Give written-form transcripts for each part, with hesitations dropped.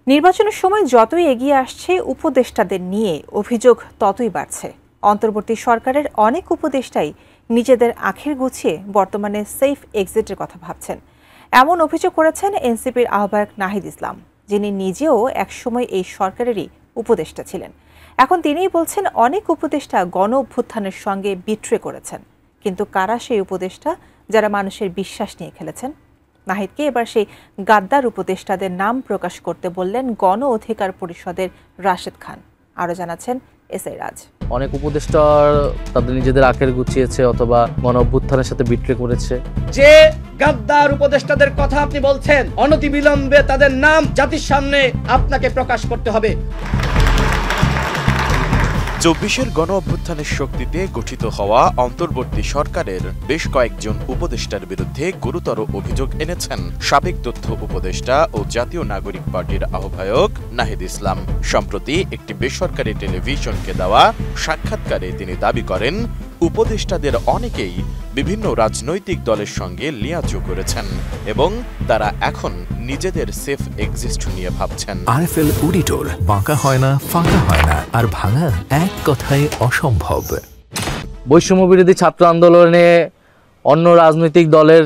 নির্বাচনের সময় যতই এগিয়ে আসছে উপদেষ্টাদের নিয়ে অভিযোগ ততই বাড়ছে। অন্তর্বর্তী সরকারের অনেক উপদেষ্টাই নিজেদের আখের গুছিয়ে বর্তমানে সেফ এক্সিটের কথা ভাবছেন। এমন অভিযোগ করেছেন এনসিপির আহ্বায়ক নাহিদ ইসলাম, যিনি নিজেও একসময় এই সরকারেরই উপদেষ্টা ছিলেন। এখন তিনিই বলছেন অনেক উপদেষ্টা গণ অভ্যুত্থানের সঙ্গে বিট্রে করেছেন। কিন্তু কারা সেই উপদেষ্টা যারা মানুষের বিশ্বাস নিয়ে খেলেছেন? নাহিদকে এবার সেই গাদ্দার উপদেষ্টাদের নাম প্রকাশ করতে বললেন গণ অধিকার পরিষদের রাশেদ খান। আরো জানাচ্ছেন এসআই রাজ। অনেক উপদেষ্টা তাদের নিজেদের আখের গুছিয়েছে অথবা গণ অভ্যুত্থানের সাথে বিট্রে করেছে। যে গাদ্দার উপদেষ্টাদের কথা আপনি বলছেন, অনতিবিলম্বে তাদের নাম জাতির সামনে আপনাকে প্রকাশ করতে হবে। ২৪-এর গণ অভ্যুত্থানের শক্তিতে গঠিত হওয়া অন্তর্বর্তী সরকারের বেশ কয়েকজন উপদেষ্টার বিরুদ্ধে গুরুতর অভিযোগ এনেছেন সাবেক তথ্য উপদেষ্টা ও জাতীয় নাগরিক পার্টির আহ্বায়ক নাহিদ ইসলাম। সম্প্রতি একটি বেসরকারি টেলিভিশনকে দেওয়া সাক্ষাৎকারে তিনি দাবি করেন, উপদেষ্টাদের অনেকেই বিভিন্ন রাজনৈতিক দলের সঙ্গে লিয়াজু করেছেন এবং তারা এখন নিজেদের সেফ এক্সিস্ট নিয়ে ভাবছেন। আরএফএল অডিটর, বাঁকা হয় না, ফাঁকা হয় না, আর ভাঙা এক কথায় অসম্ভব। বৈষম্য বিরোধী ছাত্র আন্দোলনে অন্য রাজনৈতিক দলের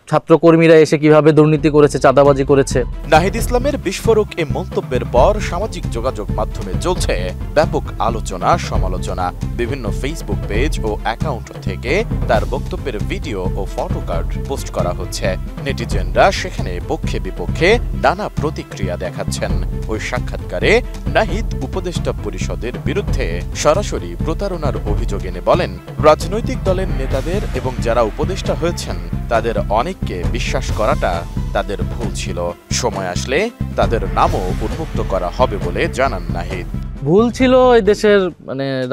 ছাত্রকর্মীরা এসে কিভাবে দুর্নীতি করেছে, চাঁদাবাজি করেছে। নাহিদ ইসলামের বিস্ফোরক এ মন্তব্যের পর সামাজিক যোগাযোগ মাধ্যমে চলছে ব্যাপক আলোচনা সমালোচনা। বিভিন্ন ফেসবুক পেজ ও অ্যাকাউন্ট থেকে তার বক্তব্যের ভিডিও ও ফটো কার্ড পোস্ট করা হচ্ছে। নেটিজেনরা সেখানে পক্ষে বিপক্ষে নানা প্রতিক্রিয়া দেখাচ্ছেন। ওই সাক্ষাৎকারে নাহিদ উপদেষ্টা পরিষদের বিরুদ্ধে সরাসরি প্রতারণার অভিযোগ এনে বলেন, রাজনৈতিক দলের নেতাদের এবং যারা উপদেষ্টা হয়েছেন তাদের অনেককে বিশ্বাস করাটা তাদের ভুল ছিল। সময় আসলে তাদের নামও উন্মুক্ত করা হবে বলে জানান নাহিদ। ভুল ছিল এই দেশের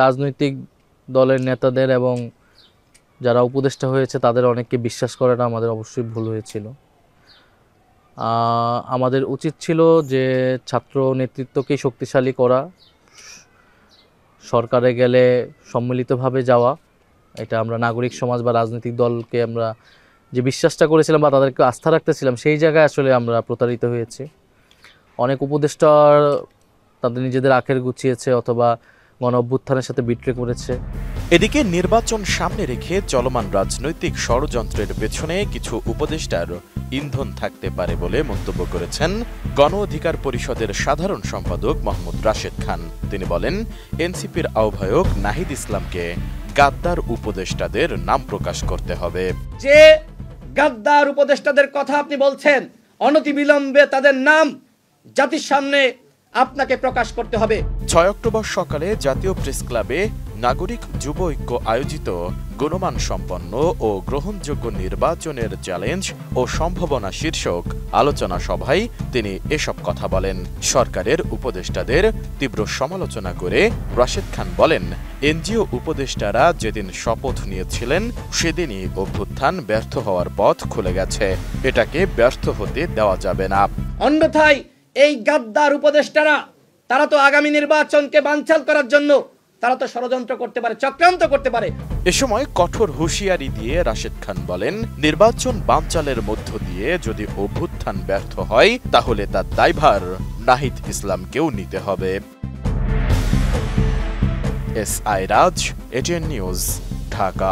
রাজনৈতিক দলের নেতাদের এবং যারা উপদেষ্টা হয়েছে তাদের অনেককে বিশ্বাস করাটা আমাদের অবশ্যই ভুল হয়েছিল। আমাদের উচিত ছিল যে ছাত্র নেতৃত্বকে শক্তিশালী করা, সরকারে গেলে সম্মিলিতভাবে যাওয়া। এটা আমরা নাগরিক সমাজ বা রাজনৈতিক দলকে আমরা যে বিশ্বাসটা করেছিলাম বা তাদেরকে আস্থা রাখতেছিলাম, সেই জায়গায় আসলে আমরা প্রতারিত হয়েছি। অনেক উপদেষ্টা তাদের নিজেদের আখের গুছিয়েছে অথবা গণ অভ্যুত্থানের সাথে বিট্রে করেছে। এদিকে নির্বাচন সামনে রেখে চলমান রাজনৈতিক ষড়যন্ত্রের পেছনে কিছু উপদেষ্টার ইন্ধন থাকতে পারে বলে মন্তব্য করেছেন গণ অধিকার পরিষদের সাধারণ সম্পাদক মোহাম্মদ রাশেদ খান। তিনি বলেন, এনসিপির আহ্বায়ক নাহিদ ইসলামকে গাদ্দার উপদেষ্টাদের নাম প্রকাশ করতে হবে। যে গাদ্দার উপদেষ্টাদের কথা আপনি বলছেন, অনতিবিলম্বে তাদের নাম জাতির সামনে আপনাকে প্রকাশ করতে হবে। ৬ অক্টোবর সকালে জাতীয় প্রেস ক্লাবে নাগরিক যুব ঐক্য আয়োজিত গুণমান সম্পন্ন ও গ্রহণযোগ্য নির্বাচনের চ্যালেঞ্জ ও সম্ভাবনা শীর্ষক আলোচনা সভায় তিনি এসব কথা বলেন। সরকারের উপদেষ্টাদের তীব্র সমালোচনা করে রাশেদ খান বলেন, এনজিও উপদেষ্টারা যেদিন শপথ নিয়েছিলেন সেদিনই অভ্যুত্থান ব্যর্থ হওয়ার পথ খুলে গেছে। এটাকে ব্যর্থ হতে দেওয়া যাবে না। অন্যথায় এই গাদ্দার উপদেষ্টারা তারা তো আগামী নির্বাচনকে বানচাল করার জন্য তারা তো ষড়যন্ত্র করতে পারে, চক্রান্ত করতে পারে। এ সময় কঠোর হুঁশিয়ারি দিয়ে রাশেদ খান বলেন, নির্বাচন বানচালের মধ্য দিয়ে যদি অভ্যুত্থান ব্যর্থ হয় তাহলে তার দায়ভার নাহিদ ইসলামকেও নিতে হবে। এসআই রাজ, এটিএন নিউজ, ঢাকা।